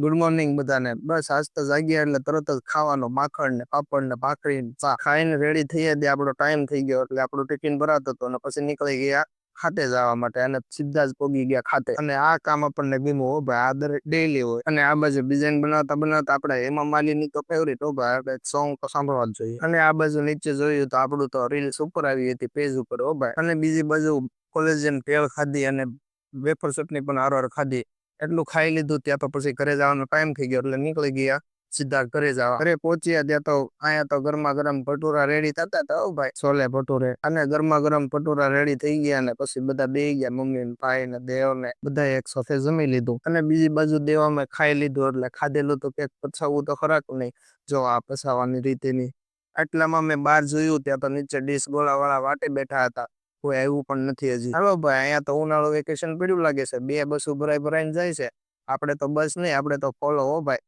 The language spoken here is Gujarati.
ગુડ મોર્નિંગ બધાને. બસ આજ તો જાગ્યા એટલે તરત જ ખાવાનો માખણ ને પાપડ ને ભાખરી ને ચા ખાઈને રેડી થઈ હતી. આપણો ટાઈમ થઈ ગયો એટલે આપણું ટિફિન ભરાતો હતો અને પછી નીકળી ગયા ખાતે જવા માટે અને સીધા જ પોગી ગયા ખાતે. અને આ કામ આપણને ગમ્યું હો ભાઈ, આ દરેક ડેઈલી હોય. અને આ બાજુ ડિઝાઇન બનાવતા બનાવતા આપણે હેમા માલિની તો ફેવરિટ હો ભાઈ, આપણે સોંગ તો સાંભળવા જ જોઈએ. અને આ બાજુ નીચે જોયું તો આપણું તો રીલ્સ ઉપર આવી હતી પેજ ઉપર હો ભાઈ. અને બીજી બાજુ કોલેજિયન ભેળ ખાધી અને વેફર ચટણી પણ હારો ખાધી. એટલું ખાઈ લીધું ત્યાં તો પછી ઘરે જવાનો ટાઈમ થઈ ગયો એટલે નીકળી ગયા સીધા ઘરે જવા. ઘરે પહોંચ્યા ત્યાં તો અહીંયા તો ગરમા ગરમ ભટુરા રેડી થતા હતા હો ભાઈ, છોલે ભટુરે. અને ગરમા ગરમ ભટુરા રેડી થઈ ગયા ને પછી બધા બેહી ગયા, મમ્મી ને ભાઈ ને દેવ ને બધા એક સાથે જમી લીધું. અને બીજી બાજુ દેવામાં ખાઈ લીધું એટલે ખાધેલું તો ક્યાંક પછાવવું તો ખરાક નહીં, જો આ પછાવવાની રીતેની. એટલામાં મેં બહાર જોયું ત્યાં તો નીચે ડીશ ગોળા વાળા વાટે બેઠા હતા, કોઈ આવ્યું પણ નથી હજી. હાલો ભાઈ, અહીંયા તો ઉનાળુ વેકેશન પડ્યું લાગે છે, બે બસો ભરાઈને જાય છે. આપણે તો બસ નહીં, આપણે તો ફોલો હો ભાઈ.